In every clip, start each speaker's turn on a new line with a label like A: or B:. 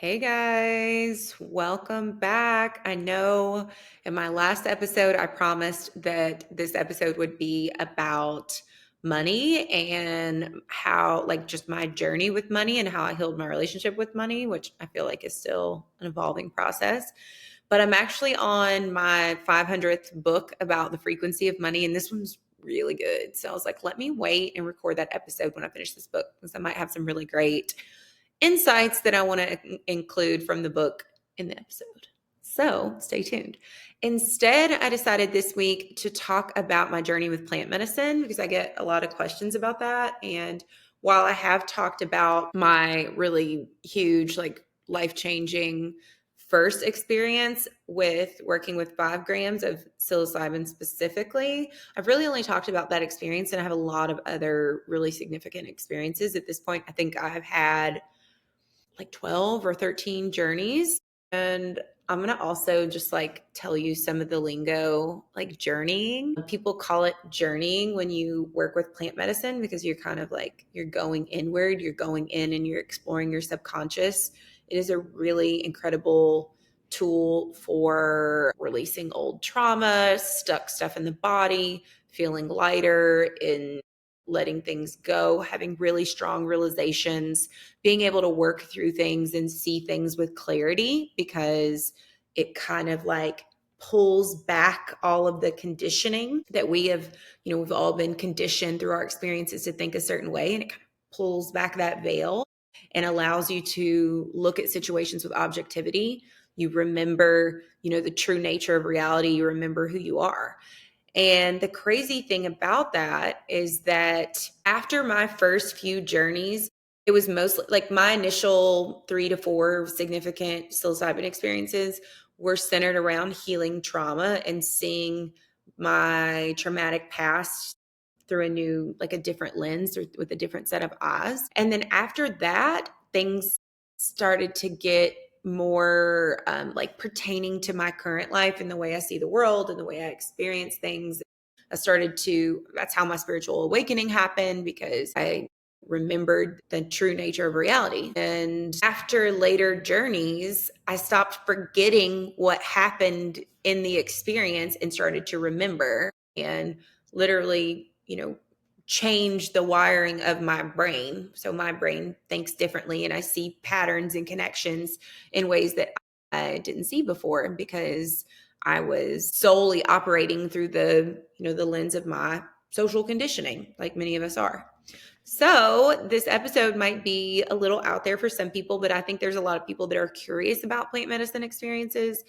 A: Hey guys, welcome back. I know in my last episode, I promised that this episode would be about money and how, like, just my journey with money and how I healed my relationship with money, which I feel like is still an evolving process. But I'm actually on my 500th book about the frequency of money, and this one's really good. So I was like, let me wait and record that episode when I finish this book because I might have some really great insights that I want to include from the book in the episode. So stay tuned. Instead, I decided this week to talk about my journey with plant medicine because I get a lot of questions about that. And while I have talked about my really huge, like life changing first experience with working with 5 grams of psilocybin specifically, I've really only talked about that experience. And I have a lot of other really significant experiences at this point. I think I've had like 12 or 13 journeys. And I'm going to also just like tell you some of the lingo, like journeying. People call it journeying when you work with plant medicine because you're kind of like, you're going inward, you're going in and you're exploring your subconscious. It is a really incredible tool for releasing old trauma, stuck stuff in the body, feeling lighter, in letting things go, having really strong realizations, being able to work through things and see things with clarity because it kind of like pulls back all of the conditioning that we have, we've all been conditioned through our experiences to think a certain way, and it kind of pulls back that veil and allows you to look at situations with objectivity. You remember, the true nature of reality. You remember who you are. And the crazy thing about that is that after my first few journeys, it was mostly like my initial 3 to 4 significant psilocybin experiences were centered around healing trauma and seeing my traumatic past through a different lens or with a different set of eyes. And then after that, things started to get more like pertaining to my current life and the way I see the world and the way I experience things. That's how my spiritual awakening happened because I remembered the true nature of reality. And after later journeys, I stopped forgetting what happened in the experience and started to remember and literally, change the wiring of my brain. So my brain thinks differently and I see patterns and connections in ways that I didn't see before because I was solely operating through the lens of my social conditioning, like many of us are. So this episode might be a little out there for some people, but I think there's a lot of people that are curious about plant medicine experiences.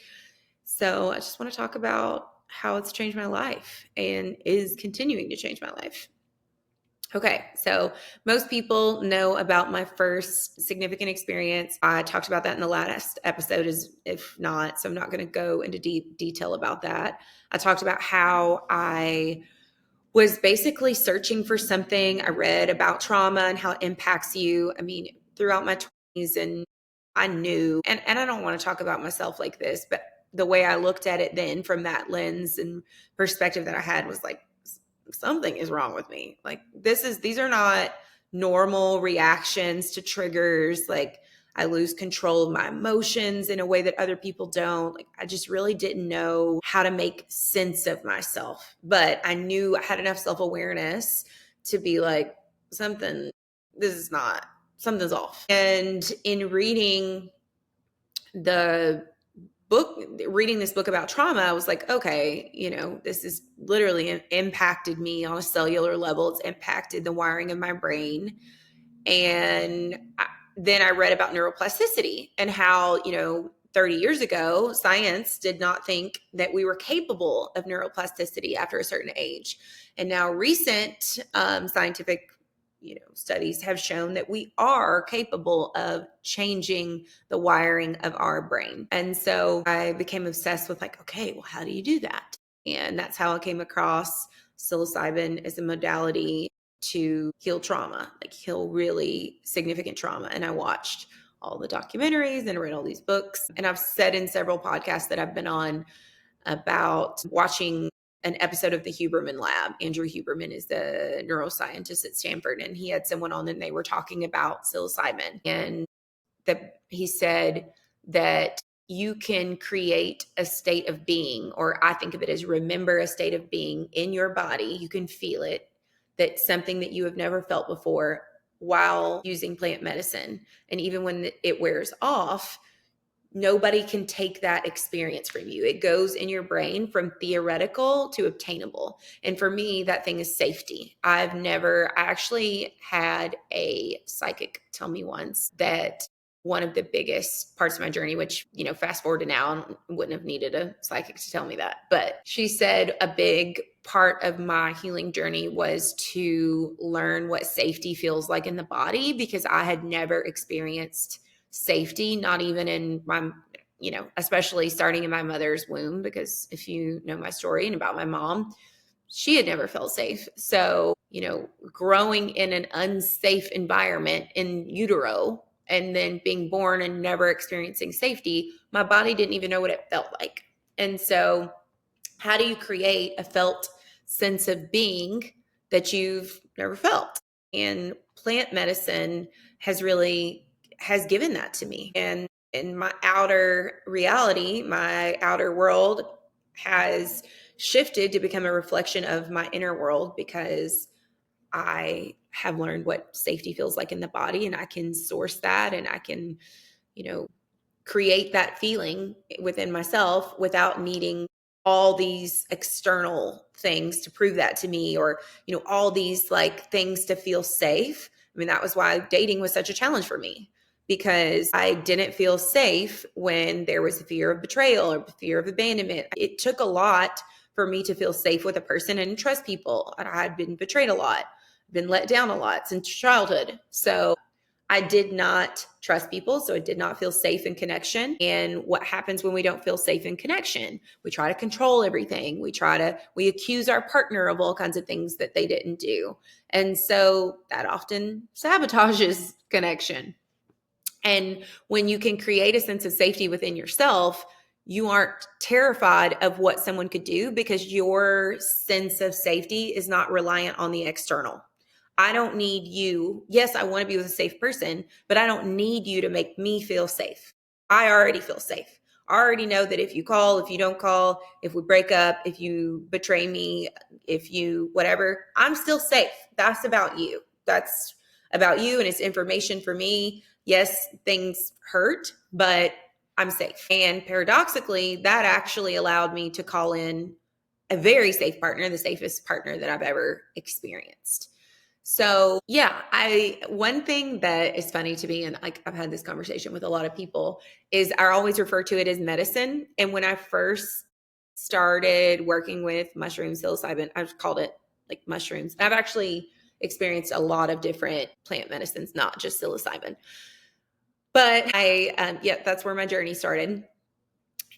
A: So I just want to talk about how it's changed my life and is continuing to change my life. Okay, so most people know about my first significant experience. I talked about that in the last episode, if not, so I'm not going to go into deep detail about that. I talked about how I was basically searching for something. I read about trauma and how it impacts you. I mean, throughout my 20s, and I knew, and I don't want to talk about myself like this, but the way I looked at it then from that lens and perspective that I had was like, something is wrong with me. Like these are not normal reactions to triggers. Like I lose control of my emotions in a way that other people don't. Like I just really didn't know how to make sense of myself. But I knew I had enough self-awareness to be like, something's off. And in the reading this book about trauma, I was like, okay, this has literally impacted me on a cellular level. It's impacted the wiring of my brain. And then I read about neuroplasticity and how, 30 years ago, science did not think that we were capable of neuroplasticity after a certain age. And now recent scientific studies have shown that we are capable of changing the wiring of our brain. And so I became obsessed with like, okay, well, how do you do that? And that's how I came across psilocybin as a modality to heal trauma, like heal really significant trauma. And I watched all the documentaries and read all these books. And I've said in several podcasts that I've been on about watching an episode of the Huberman Lab. Andrew Huberman is the neuroscientist at Stanford, and he had someone on and they were talking about psilocybin and that he said that you can create a state of being, or I think of it as remember a state of being in your body. You can feel it, that's something that you have never felt before while using plant medicine. And even when it wears off, nobody can take that experience from you. It goes in your brain from theoretical to obtainable. And for me, that thing is safety. I actually had a psychic tell me once that one of the biggest parts of my journey, which, fast forward to now, I wouldn't have needed a psychic to tell me that. But she said a big part of my healing journey was to learn what safety feels like in the body, because I had never experienced safety, not even in my, especially starting in my mother's womb, because if you know my story and about my mom, she had never felt safe. So, growing in an unsafe environment in utero and then being born and never experiencing safety, my body didn't even know what it felt like. And so, how do you create a felt sense of being that you've never felt? And plant medicine has given that to me. And in my outer reality, my outer world has shifted to become a reflection of my inner world, because I have learned what safety feels like in the body, and I can source that, and I can, you know, create that feeling within myself without needing all these external things to prove that to me, or all these like things to feel safe. I mean, that was why dating was such a challenge for me, because I didn't feel safe when there was a fear of betrayal or fear of abandonment. It took a lot for me to feel safe with a person and trust people. I had been betrayed a lot, been let down a lot since childhood. So I did not trust people, so I did not feel safe in connection. And what happens when we don't feel safe in connection? We try to control everything. We accuse our partner of all kinds of things that they didn't do. And so that often sabotages connection. And when you can create a sense of safety within yourself, you aren't terrified of what someone could do, because your sense of safety is not reliant on the external. I don't need you. Yes, I want to be with a safe person, but I don't need you to make me feel safe. I already feel safe. I already know that if you call, if you don't call, if we break up, if you betray me, if you whatever, I'm still safe. That's about you. That's about you, and it's information for me. Yes, things hurt, but I'm safe. And paradoxically, that actually allowed me to call in a very safe partner, the safest partner that I've ever experienced. So yeah, one thing that is funny to me, and like I've had this conversation with a lot of people, is I always refer to it as medicine. And when I first started working with mushrooms, psilocybin, I've called it like mushrooms. I've actually experienced a lot of different plant medicines, not just psilocybin. But that's where my journey started.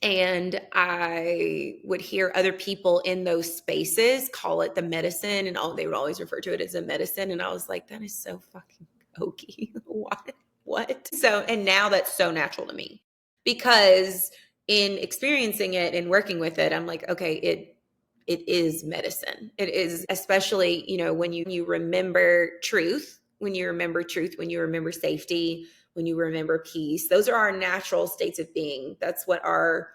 A: And I would hear other people in those spaces call it the medicine, and they would always refer to it as a medicine. And I was like, that is so fucking hokey. What? So, and now that's so natural to me, because in experiencing it and working with it, I'm like, okay, it is medicine. It is, especially, when you remember truth, when you remember safety, when you remember peace. Those are our natural states of being. That's what our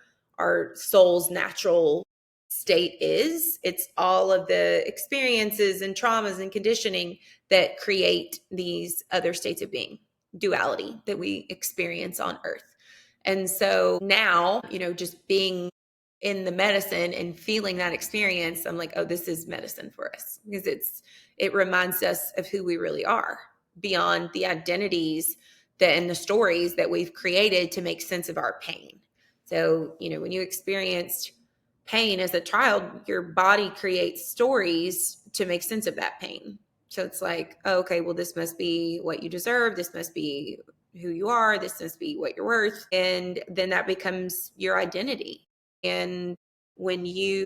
A: soul's natural state is. It's all of the experiences and traumas and conditioning that create these other states of being, duality that we experience on earth. And so now, just being in the medicine and feeling that experience, I'm like, oh, this is medicine for us, because it reminds us of who we really are beyond the identities and the stories that we've created to make sense of our pain. So, when you experienced pain as a child, your body creates stories to make sense of that pain. So it's like, oh, okay, well, this must be what you deserve. This must be who you are. This must be what you're worth. And then that becomes your identity. And when you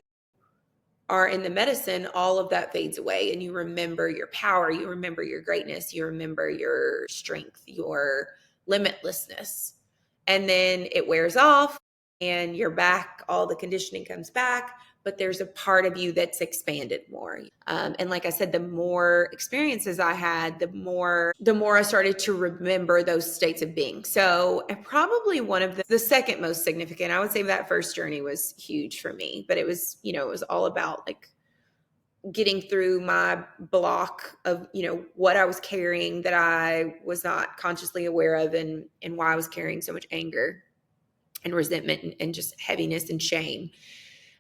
A: are in the medicine, all of that fades away, and you remember your power, you remember your greatness, you remember your strength, your limitlessness. And then it wears off and you're back, all the conditioning comes back, but there's a part of you that's expanded more. And like I said, the more experiences I had, the more I started to remember those states of being. So probably one of the second most significant, I would say that first journey was huge for me, but it was, it was all about like getting through my block of, what I was carrying that I was not consciously aware of, and why I was carrying so much anger and resentment and just heaviness and shame.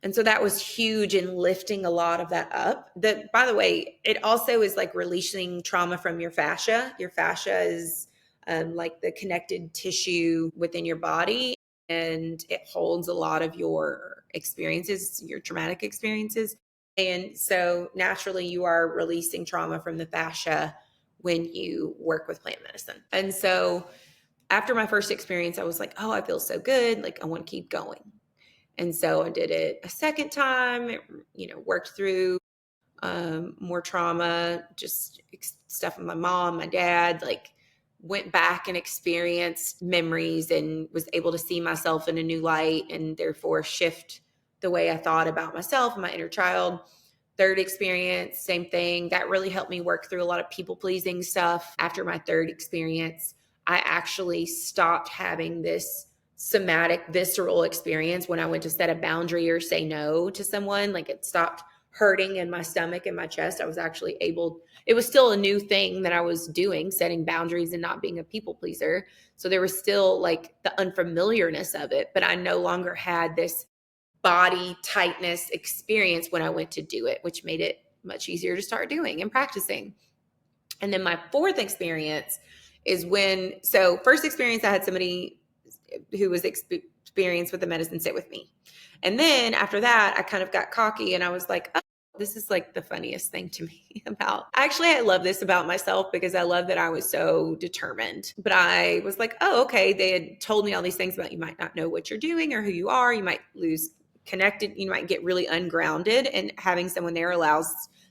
A: And so that was huge in lifting a lot of that up. That, by the way, it also is like releasing trauma from your fascia. Your fascia is like the connected tissue within your body, and it holds a lot of your experiences, your traumatic experiences. And so naturally, you are releasing trauma from the fascia when you work with plant medicine. And so after my first experience, I was like, oh, I feel so good. Like, I want to keep going. And so I did it a second time, worked through more trauma, just stuff with my mom, my dad, like went back and experienced memories and was able to see myself in a new light and therefore shift the way I thought about myself and my inner child. Third experience, same thing. That really helped me work through a lot of people pleasing stuff. After my third experience, I actually stopped having this somatic, visceral experience when I went to set a boundary or say no to someone. Like, it stopped hurting in my stomach and my chest. I was actually able, it was still a new thing that I was doing, setting boundaries and not being a people pleaser. So there was still like the unfamiliarness of it, but I no longer had this body tightness experience when I went to do it, which made it much easier to start doing and practicing. And then my fourth experience is so first experience, I had somebody who was experienced with the medicine sit with me. And then after that, I kind of got cocky and I was like, oh, this is like the funniest thing to me about. Actually, I love this about myself because I love that I was so determined. But I was like, oh, okay. They had told me all these things about you might not know what you're doing or who you are. You might lose connected. You might get really ungrounded. And having someone there allows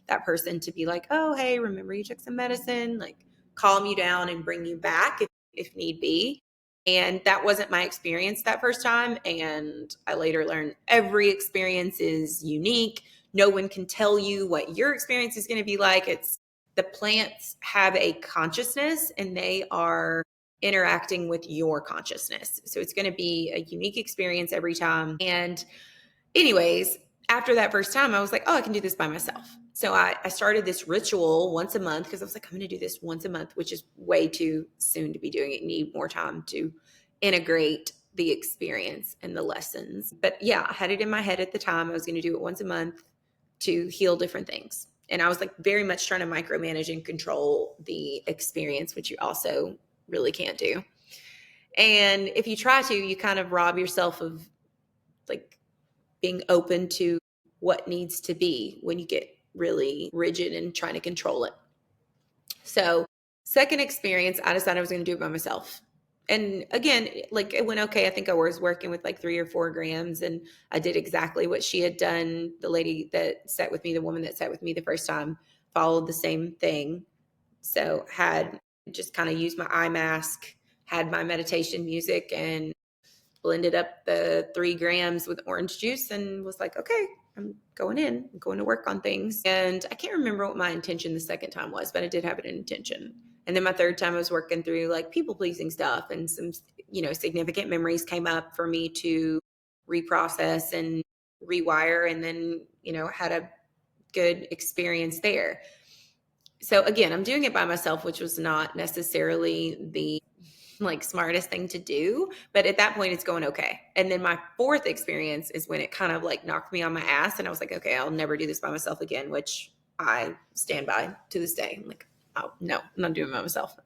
A: that person to be like, oh, hey, remember you took some medicine, like calm you down and bring you back if need be. And that wasn't my experience that first time. And I later learned every experience is unique. No one can tell you what your experience is going to be like. It's the plants have a consciousness and they are interacting with your consciousness. So it's going to be a unique experience every time. And anyways, after that first time, I was like, oh, I can do this by myself. So I started this ritual once a month because I was like, I'm going to do this once a month, which is way too soon to be doing it. You need more time to integrate the experience and the lessons. But yeah, I had it in my head at the time. I was going to do it once a month to heal different things. And I was like very much trying to micromanage and control the experience, which you also really can't do. And if you try to, you kind of rob yourself of like being open to what needs to be when you get really rigid and trying to control it. So, second experience, I decided I was going to do it by myself. And again, like it went okay. I think I was working with like 3 or 4 grams, and I did exactly what she had done. The lady that sat with me, the woman that sat with me the first time, followed the same thing. So, had just kind of used my eye mask, had my meditation music, and blended up the 3 grams with orange juice and was like, okay, I'm going to work on things. And I can't remember what my intention the second time was, but I did have an intention. And then my third time I was working through like people pleasing stuff, and some, significant memories came up for me to reprocess and rewire. And then, had a good experience there. So again, I'm doing it by myself, which was not necessarily the like smartest thing to do, but at that point it's going okay. And then my fourth experience is when it kind of like knocked me on my ass, and I was like, okay, I'll never do this by myself again, which I stand by to this day. I'm like, oh no, I'm not doing it by myself.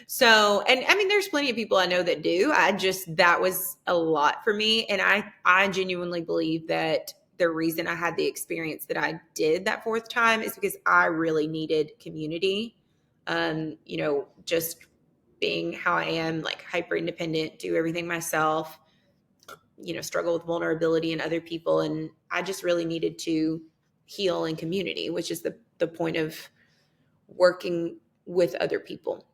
A: So, and I mean, there's plenty of people I know that do. That was a lot for me. And I genuinely believe that the reason I had the experience that I did that fourth time is because I really needed community. Just being how I am, like hyper independent, do everything myself, struggle with vulnerability in other people. And I just really needed to heal in community, which is the point of working with other people.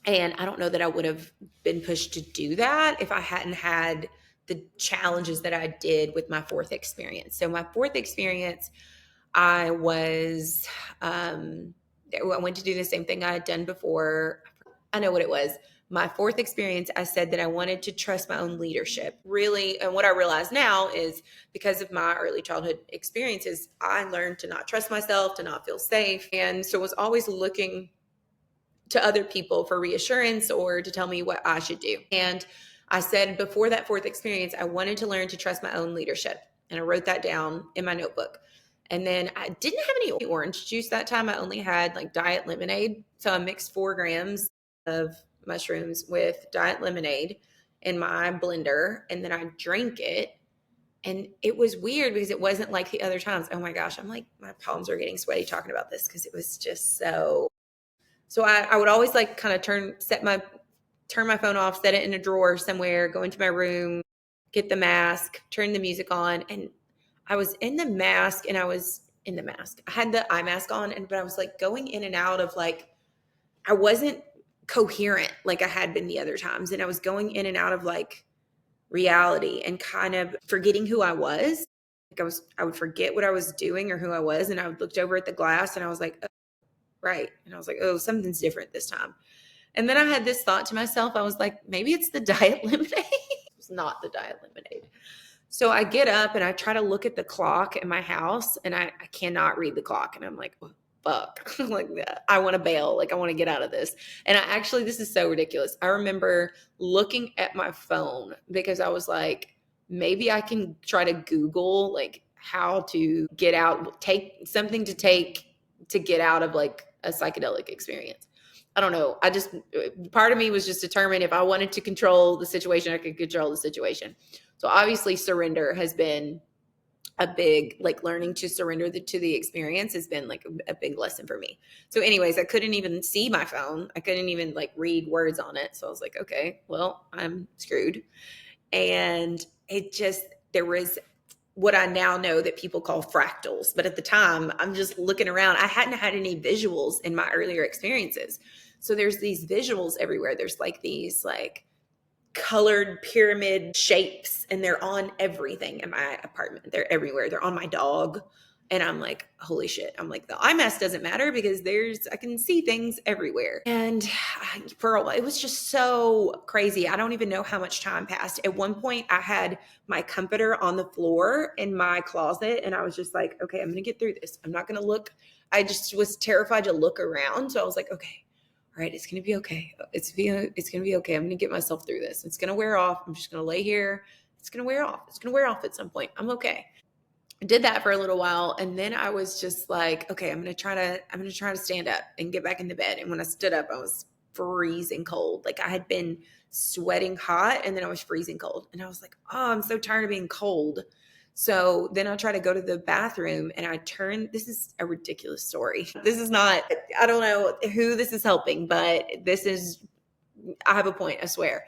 A: And I don't know that I would have been pushed to do that if I hadn't had the challenges that I did with my fourth experience. So my fourth experience, I was, I went to do the same thing I had done before. I know what it was. My fourth experience, I said that I wanted to trust my own leadership. Really, and what I realize now is because of my early childhood experiences, I learned to not trust myself, to not feel safe. And so was always looking to other people for reassurance or to tell me what I should do. And I said before that fourth experience, I wanted to learn to trust my own leadership. And I wrote that down in my notebook. And then I didn't have any orange juice that time. I only had like diet lemonade. So I mixed 4 grams of mushrooms with diet lemonade in my blender. And then I drank it. And it was weird because it wasn't like the other times. Oh my gosh, I'm like, my palms are getting sweaty talking about this because it was just so I would always like kind of turn my phone off, set it in a drawer somewhere, go into my room, get the mask, turn the music on. And I was in the mask and I was in the mask. I had the eye mask on, but I was like going in and out of like, I wasn't coherent like I had been the other times. And I was going in and out of like reality and kind of forgetting who I was. Like I would forget what I was doing or who I was. And I would looked over at the glass and I was like, oh, right. And I was like, oh, something's different this time. And then I had this thought to myself. I was like, maybe it's the diet lemonade. It's not the diet lemonade. So I get up and I try to look at the clock in my house and I cannot read the clock. And I'm like, oh, fuck. Like, I want to bail. Like, I want to get out of this. And this is so ridiculous. I remember looking at my phone because I was like, maybe I can try to Google like how to get out, take something to get out of like a psychedelic experience. I don't know. Part of me was just determined if I wanted to control the situation, I could control the situation. So obviously surrender has been a big, like learning to surrender to the experience has been like a big lesson for me. So anyways, I couldn't even see my phone. I couldn't even like read words on it. So I was like, okay, well, I'm screwed. And there was what I now know that people call fractals. But at the time, I'm just looking around. I hadn't had any visuals in my earlier experiences. So there's these visuals everywhere. There's like these like colored pyramid shapes and they're on everything in my apartment. They're everywhere. They're on my dog. And I'm like, holy shit. I'm like, the eye mask doesn't matter because I can see things everywhere. And for a while, it was just so crazy. I don't even know how much time passed. At one point, I had my comforter on the floor in my closet. And I was just like, okay, I'm going to get through this. I'm not going to look. I just was terrified to look around. So I was like, okay, all right, it's going to be okay. It's going to be okay. I'm going to get myself through this. It's going to wear off. I'm just going to lay here. It's going to wear off. It's going to wear off at some point. I'm okay. I did that for a little while. And then I was just like, okay, I'm going to try to stand up and get back into bed. And when I stood up, I was freezing cold. Like I had been sweating hot and then I was freezing cold. And I was like, oh, I'm so tired of being cold. So then I try to go to the bathroom and this is a ridiculous story. I don't know who this is helping, but I have a point, I swear.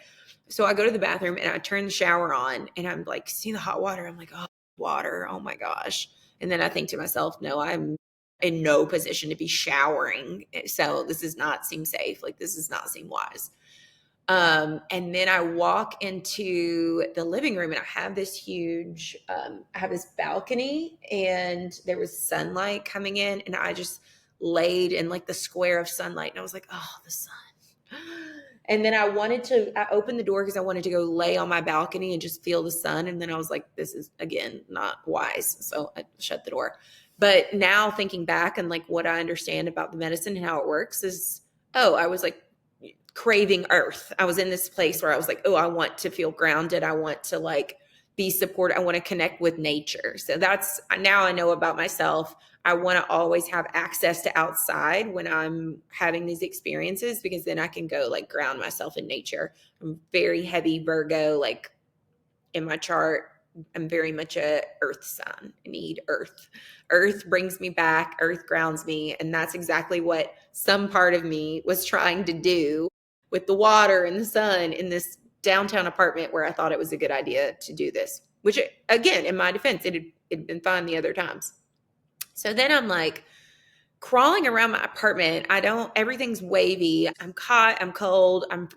A: So I go to the bathroom and I turn the shower on and I'm like, see the hot water. I'm like, oh, water. Oh my gosh. And then I think to myself, no, I'm in no position to be showering. So this does not seem safe. Like this does not seem wise. And then I walk into the living room and I have this I have this balcony and there was sunlight coming in and I just laid in like the square of sunlight and I was like, oh, the sun. And then I opened the door because I wanted to go lay on my balcony and just feel the sun. And then I was like, this is again, not wise. So I shut the door. But now thinking back and like what I understand about the medicine and how it works is, I was like, craving earth. I was in this place where I was like, oh, I want to feel grounded. I want to like be supported. I want to connect with nature. So now I know about myself. I want to always have access to outside when I'm having these experiences because then I can go like ground myself in nature. I'm very heavy Virgo, like in my chart. I'm very much a earth sign. I need earth. Earth brings me back. Earth grounds me. And that's exactly what some part of me was trying to do with the water and the sun in this downtown apartment where I thought it was a good idea to do this, which again, in my defense, it had been fine the other times. So then I'm like, crawling around my apartment. Everything's wavy. I'm hot, I'm cold, I'm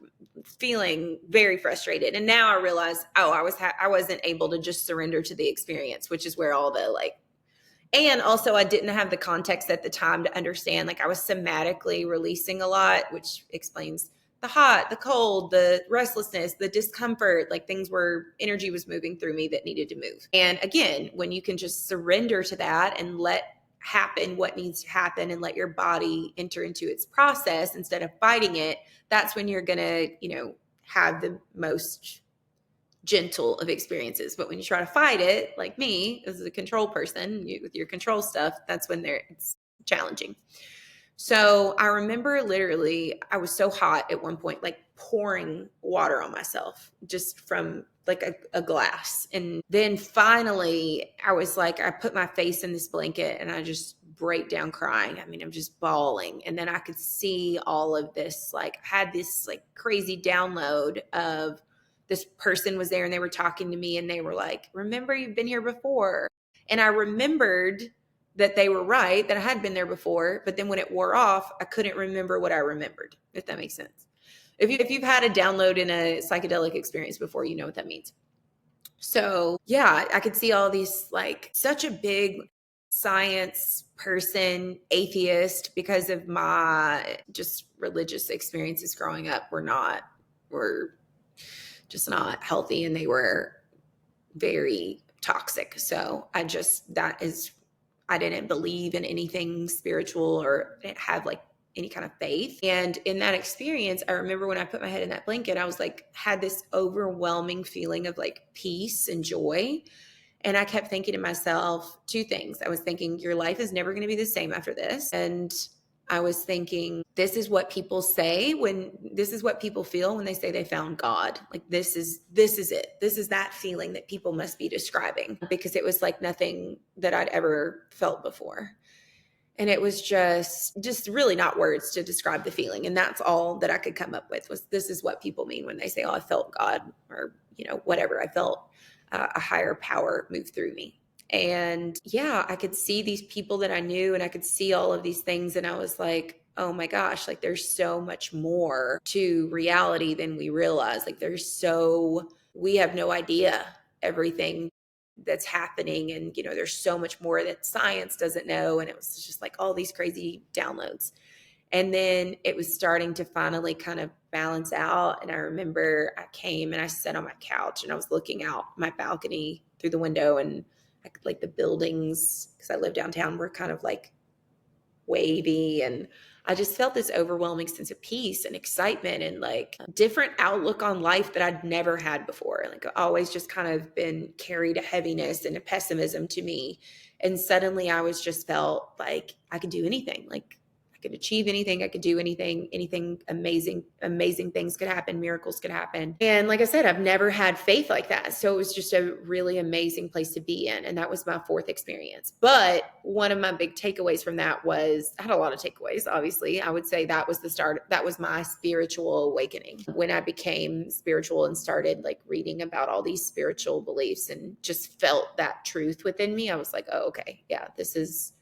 A: feeling very frustrated. And now I realize, oh, I wasn't able to just surrender to the experience, which is where all the like, and also I didn't have the context at the time to understand, like I was somatically releasing a lot, which explains the hot, the cold, the restlessness, the discomfort, like energy was moving through me that needed to move. And again, when you can just surrender to that and let happen what needs to happen and let your body enter into its process instead of fighting it, that's when you're going to, have the most gentle of experiences. But when you try to fight it, like me as a control person, with your control stuff, that's when it's challenging. So I remember literally, I was so hot at one point, like pouring water on myself just from like a glass. And then finally, I was like, I put my face in this blanket and I just break down crying. I mean, I'm just bawling. And then I could see all of this, like, I had this like crazy download of this person was there and they were talking to me and they were like, remember, you've been here before. And I remembered that they were right, that I had been there before, but then when it wore off, I couldn't remember what I remembered, if that makes sense. If you've had a download in a psychedelic experience before, you know what that means. So yeah, I could see all these, like, such a big science person, atheist, because of my just religious experiences growing up were just not healthy, and they were very toxic. So I didn't believe in anything spiritual or have like any kind of faith. And in that experience, I remember when I put my head in that blanket, I was like, had this overwhelming feeling of like peace and joy. And I kept thinking to myself two things. I was thinking, your life is never going to be the same after this. And I was thinking, this is what people feel when they say they found God. Like this is it. This is that feeling that people must be describing, because it was like nothing that I'd ever felt before. And it was just really not words to describe the feeling. And that's all that I could come up with, was this is what people mean when they say, oh, I felt God, or, whatever. I felt a higher power move through me. And yeah, I could see these people that I knew, and I could see all of these things. And I was like, oh my gosh, like there's so much more to reality than we realize. Like we have no idea everything that's happening. And, there's so much more that science doesn't know. And it was just like all these crazy downloads. And then it was starting to finally kind of balance out. And I remember I came and I sat on my couch and I was looking out my balcony through the window, and like the buildings, because I live downtown, were kind of like wavy, and I just felt this overwhelming sense of peace and excitement and like a different outlook on life that I'd never had before. Like always just kind of been carried a heaviness and a pessimism to me. And suddenly I was just felt like I could do anything. Like I could achieve anything. I could do anything amazing things could happen. Miracles could happen. And like I said, I've never had faith like that. So it was just a really amazing place to be in. And that was my fourth experience. But one of my big takeaways from that was, I had a lot of takeaways, obviously. I would say that was the start. That was my spiritual awakening. When I became spiritual and started like reading about all these spiritual beliefs and just felt that truth within me, I was like, oh, okay, yeah, this is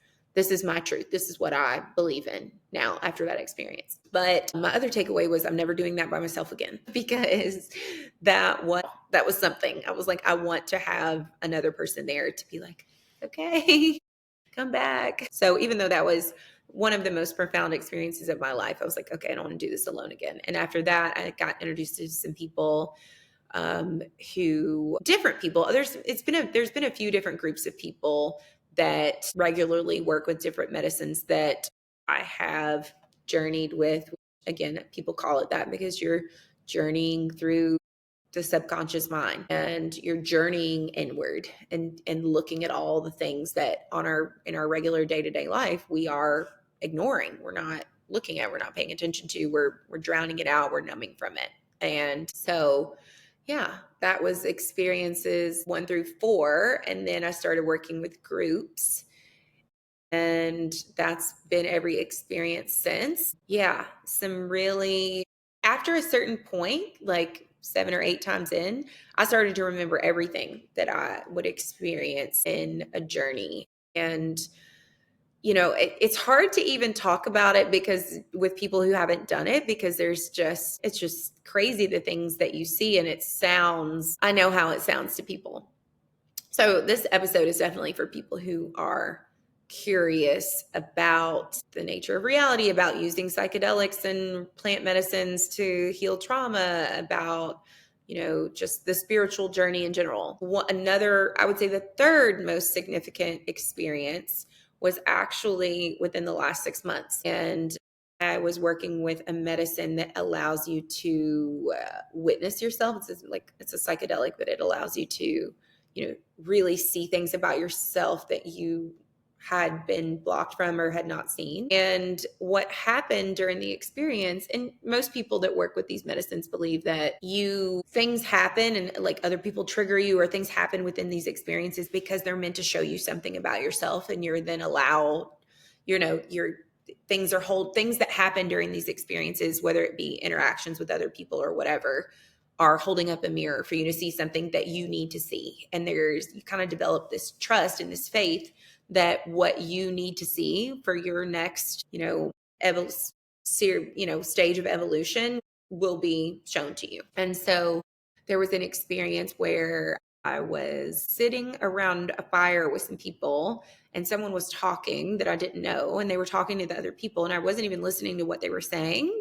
A: my truth. This is what I believe in now after that experience. But my other takeaway was I'm never doing that by myself again, because that was something. I was like, I want to have another person there to be like, okay, come back. So even though that was one of the most profound experiences of my life, I was like, okay, I don't want to do this alone again. And after that, I got introduced to some people different people. There's been a few different groups of people that regularly work with different medicines that I have journeyed with. Again, people call it that because you're journeying through the subconscious mind, and you're journeying inward and looking at all the things that in our regular day-to-day life we are ignoring. We're not looking at, we're not paying attention to, we're drowning it out, we're numbing from it. And so yeah, that was experiences 1 through 4. And then I started working with groups, and that's been every experience since. Yeah, after a certain point, like 7 or 8 times in, I started to remember everything that I would experience in a journey. And it's hard to even talk about it because with people who haven't done it, because it's just crazy the things that you see. And I know how it sounds to people. So this episode is definitely for people who are curious about the nature of reality, about using psychedelics and plant medicines to heal trauma, about just the spiritual journey in general. I would say the third most significant experience was actually within the last 6 months. And I was working with a medicine that allows you to witness yourself. It's a psychedelic, but it allows you to really see things about yourself that you had been blocked from or had not seen. And what happened during the experience, and most people that work with these medicines believe that things happen and like other people trigger you, or things happen within these experiences because they're meant to show you something about yourself. And you're then allowed, your things that happen during these experiences, whether it be interactions with other people or whatever, are holding up a mirror for you to see something that you need to see. And you kind of develop this trust and this faith that what you need to see for your next, stage of evolution will be shown to you. And so there was an experience where I was sitting around a fire with some people, and someone was talking that I didn't know, and they were talking to the other people, and I wasn't even listening to what they were saying,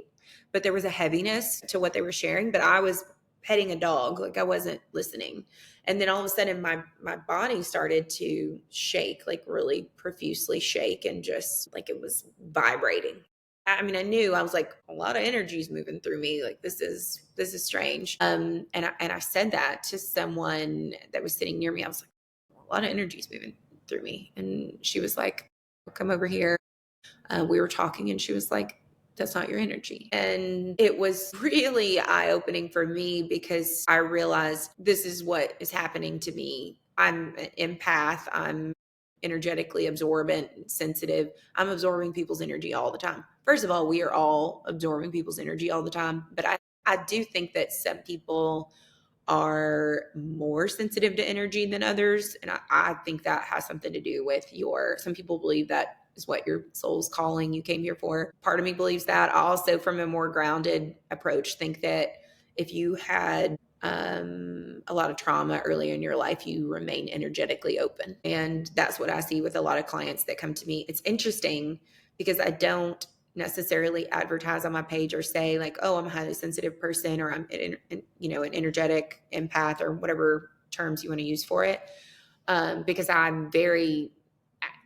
A: but there was a heaviness to what they were sharing. But I was petting a dog, like I wasn't listening. And then all of a sudden my body started to shake, like really profusely shake, and just like it was vibrating. I mean, I knew, I was like, a lot of energy is moving through me. Like this is strange. And I said that to someone that was sitting near me. I was like, a lot of energy is moving through me. And she was like, come over here. We were talking, and she was like, that's not your energy. And it was really eye-opening for me, because I realized this is what is happening to me. I'm an empath. I'm energetically absorbent, sensitive. I'm absorbing people's energy all the time. First of all, we are all absorbing people's energy all the time. But I do think that some people are more sensitive to energy than others. And I think that has something to do with some people believe that is what your soul's calling you came here for. Part of me believes that. I also, from a more grounded approach, think that if you had a lot of trauma early in your life, you remain energetically open. And that's what I see with a lot of clients that come to me. It's interesting because I don't necessarily advertise on my page or say like, oh, I'm a highly sensitive person, or I'm an energetic empath, or whatever terms you want to use for it. Because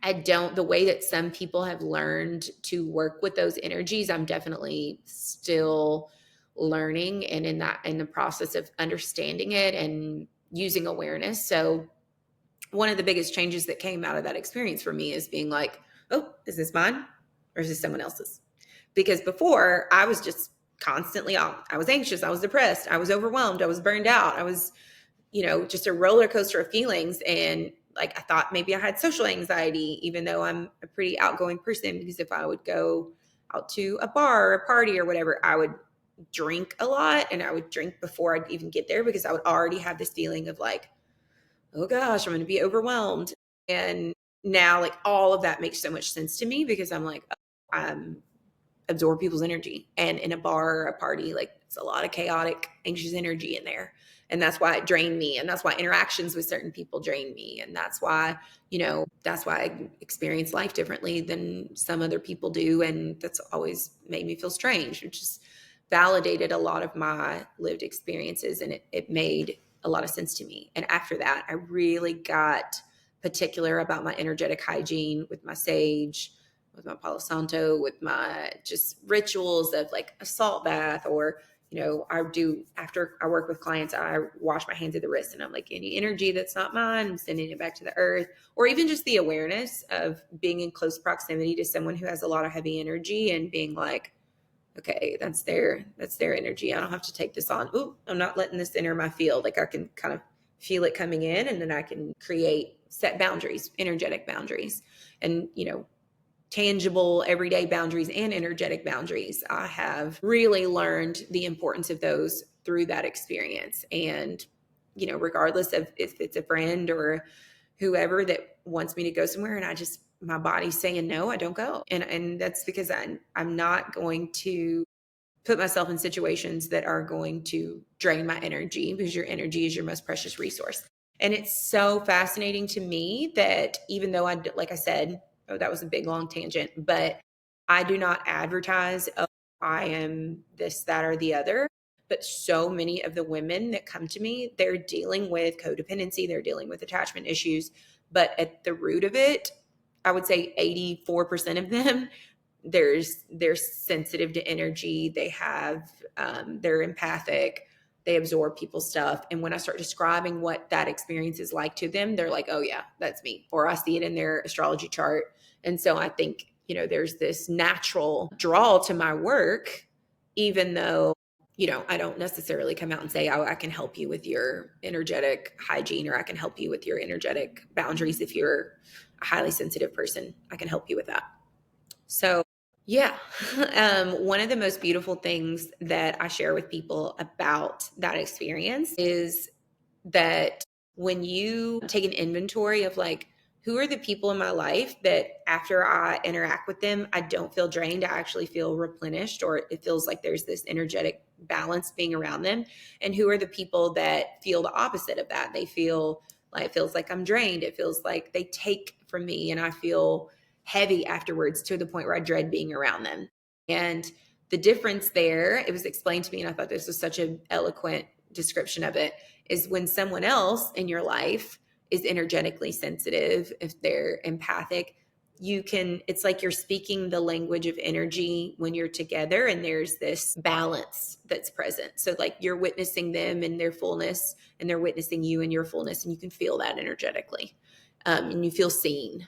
A: I don't, the way that some people have learned to work with those energies, I'm definitely still learning and in the process of understanding it and using awareness. So one of the biggest changes that came out of that experience for me is being like, oh, is this mine or is this someone else's? Because before I was just constantly I was anxious, I was depressed, I was overwhelmed, I was burned out, I was, just a roller coaster of feelings. And like, I thought maybe I had social anxiety, even though I'm a pretty outgoing person, because if I would go out to a bar or a party or whatever, I would drink a lot, and I would drink before I'd even get there, because I would already have this feeling of like, oh gosh, I'm going to be overwhelmed. And now like all of that makes so much sense to me, because I'm like, I'm absorb people's energy. And in a bar or a party, like it's a lot of chaotic, anxious energy in there. And that's why it drained me. And that's why interactions with certain people drain me. And that's why, I experience life differently than some other people do. And that's always made me feel strange, which just validated a lot of my lived experiences. And it made a lot of sense to me. And after that, I really got particular about my energetic hygiene with my sage, with my Palo Santo, with my just rituals of like a salt bath, or, I do, after I work with clients, I wash my hands at the wrist, and I'm like, any energy that's not mine, I'm sending it back to the earth. Or even just the awareness of being in close proximity to someone who has a lot of heavy energy, and being like, okay, that's their energy. I don't have to take this on. Ooh, I'm not letting this enter my field. Like I can kind of feel it coming in, and then I can set boundaries, energetic boundaries, and, tangible everyday boundaries and energetic boundaries. I have really learned the importance of those through that experience. And, regardless of if it's a friend or whoever that wants me to go somewhere and I just my body's saying no, I don't go. And that's because I'm not going to put myself in situations that are going to drain my energy, because your energy is your most precious resource. And it's so fascinating to me that even though like I said, oh, that was a big long tangent, but I do not advertise, oh, I am this, that, or the other. But so many of the women that come to me, they're dealing with codependency, they're dealing with attachment issues. But at the root of it, I would say 84% of them, they're sensitive to energy. They have they're empathic. They absorb people's stuff. And when I start describing what that experience is like to them, they're like, oh yeah, that's me. Or I see it in their astrology chart. And so I think, there's this natural draw to my work, even though, I don't necessarily come out and say, oh, I can help you with your energetic hygiene, or I can help you with your energetic boundaries. If you're a highly sensitive person, I can help you with that. So, yeah, one of the most beautiful things that I share with people about that experience is that when you take an inventory of like, who are the people in my life that after I interact with them, I don't feel drained, I actually feel replenished, or it feels like there's this energetic balance being around them. And who are the people that feel the opposite of that? They feel like, it feels like I'm drained. It feels like they take from me and I feel heavy afterwards, to the point where I dread being around them. And the difference there, it was explained to me, and I thought this was such an eloquent description of it, is when someone else in your life is energetically sensitive, if they're empathic, it's like you're speaking the language of energy when you're together, and there's this balance that's present. So like you're witnessing them in their fullness, and they're witnessing you in your fullness, and you can feel that energetically, and you feel seen.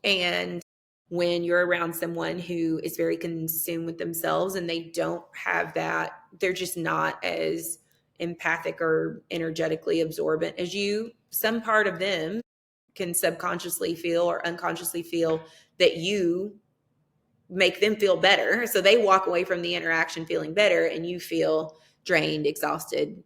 A: And when you're around someone who is very consumed with themselves and they don't have that, they're just not as empathic or energetically absorbent as you, some part of them can subconsciously feel or unconsciously feel that you make them feel better. So they walk away from the interaction feeling better, and you feel drained, exhausted,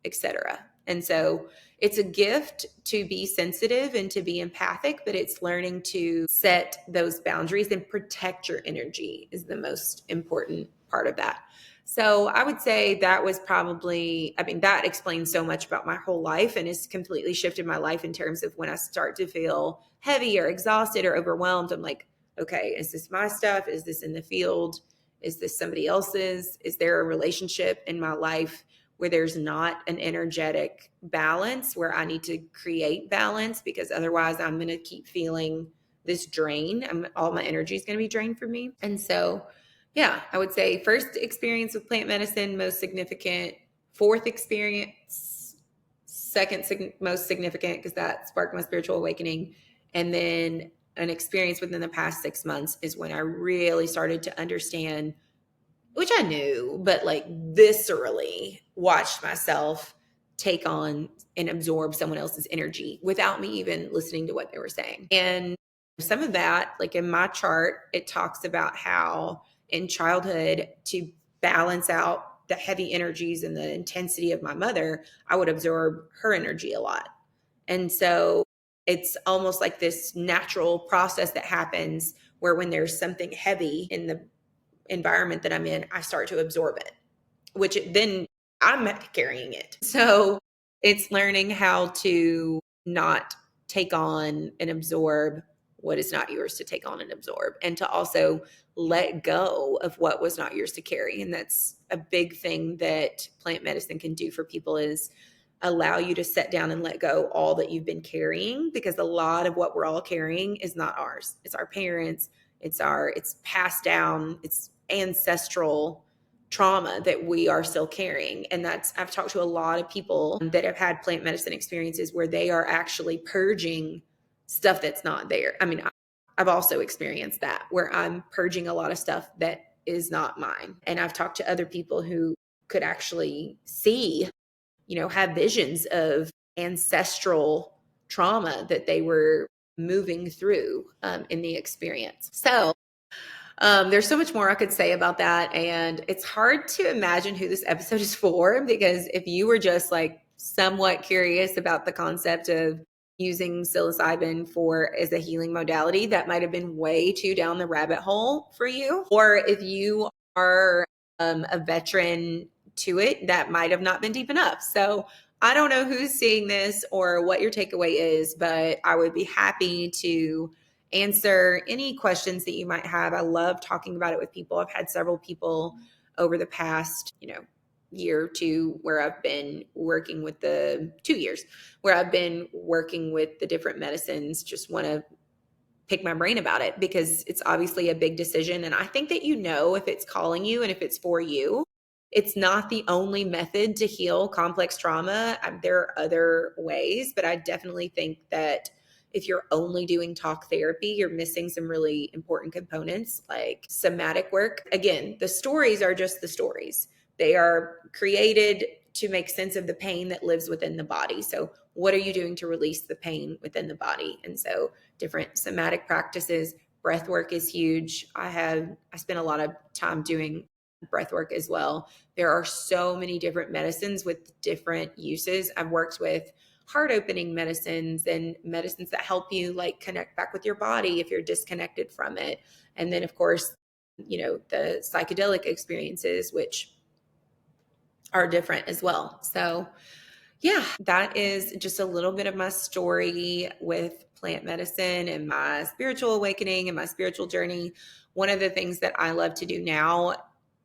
A: etc. And so it's a gift to be sensitive and to be empathic, but it's learning to set those boundaries and protect your energy is the most important part of that. So I would say that was probably, that explains so much about my whole life, and has completely shifted my life in terms of when I start to feel heavy or exhausted or overwhelmed, I'm like, okay, is this my stuff? Is this in the field? Is this somebody else's? Is there a relationship in my life where there's not an energetic balance, where I need to create balance? Because otherwise I'm going to keep feeling this drain. All my energy is going to be drained from me. And so, yeah, I would say first experience with plant medicine, most significant. Fourth experience, second most significant, because that sparked my spiritual awakening. And then an experience within the past 6 months is when I really started to understand, which I knew, but like viscerally watched myself take on and absorb someone else's energy without me even listening to what they were saying. And some of that, like in my chart, it talks about how in childhood, to balance out the heavy energies and the intensity of my mother, I would absorb her energy a lot. And so it's almost like this natural process that happens where when there's something heavy in the environment that I'm in, I start to absorb it, which then I'm carrying it. So it's learning how to not take on and absorb what is not yours to take on and absorb, and to also let go of what was not yours to carry. And that's a big thing that plant medicine can do for people, is allow you to set down and let go all that you've been carrying, because a lot of what we're all carrying is not ours. It's our parents, it's passed down, it's ancestral trauma that we are still carrying. And I've talked to a lot of people that have had plant medicine experiences where they are actually purging stuff that's not there. I've also experienced that, where I'm purging a lot of stuff that is not mine. And I've talked to other people who could actually see, have visions of ancestral trauma that they were moving through in the experience. So there's so much more I could say about that. And it's hard to imagine who this episode is for, because if you were just like somewhat curious about the concept of using psilocybin for as a healing modality, that might have been way too down the rabbit hole for you. Or if you are a veteran to it, that might have not been deep enough. So I don't know who's seeing this or what your takeaway is, but I would be happy to answer any questions that you might have. I love talking about it with people. I've had several people over the past, year or two where I've been working with the 2 years where I've been working with the different medicines, just want to pick my brain about it because it's obviously a big decision. And I think that if it's calling you and if it's for you, it's not the only method to heal complex trauma. There are other ways, but I definitely think that if you're only doing talk therapy, you're missing some really important components like somatic work. Again, the stories are just the stories. They are created to make sense of the pain that lives within the body. So, what are you doing to release the pain within the body? And so, different somatic practices, breath work is huge. I spent a lot of time doing breath work as well. There are so many different medicines with different uses. I've worked with heart opening medicines and medicines that help you like connect back with your body if you're disconnected from it. And then of course, the psychedelic experiences, which are different as well. So yeah, that is just a little bit of my story with plant medicine and my spiritual awakening and my spiritual journey. One of the things that I love to do now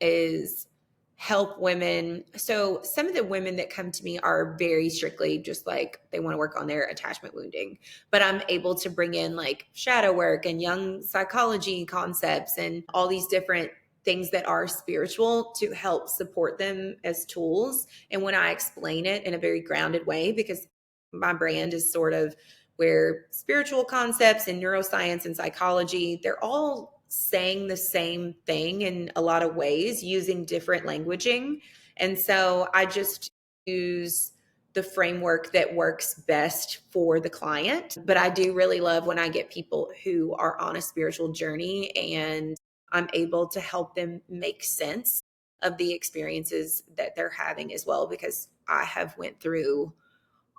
A: is help women. So, some of the women that come to me are very strictly just like they want to work on their attachment wounding, but I'm able to bring in like shadow work and young psychology concepts and all these different things that are spiritual to help support them as tools. And when I explain it in a very grounded way, because my brand is sort of where spiritual concepts and neuroscience and psychology, they're all saying the same thing in a lot of ways using different languaging. And so I just use the framework that works best for the client. But I do really love when I get people who are on a spiritual journey and I'm able to help them make sense of the experiences that they're having as well, because I have went through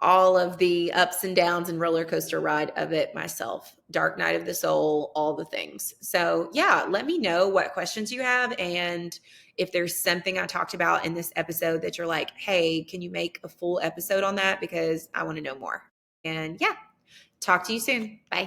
A: all of the ups and downs and roller coaster ride of it myself. Dark night of the soul, all the things. So yeah, let me know what questions you have. And if there's something I talked about in this episode that you're like, hey, can you make a full episode on that? Because I want to know more. And yeah, talk to you soon. Bye.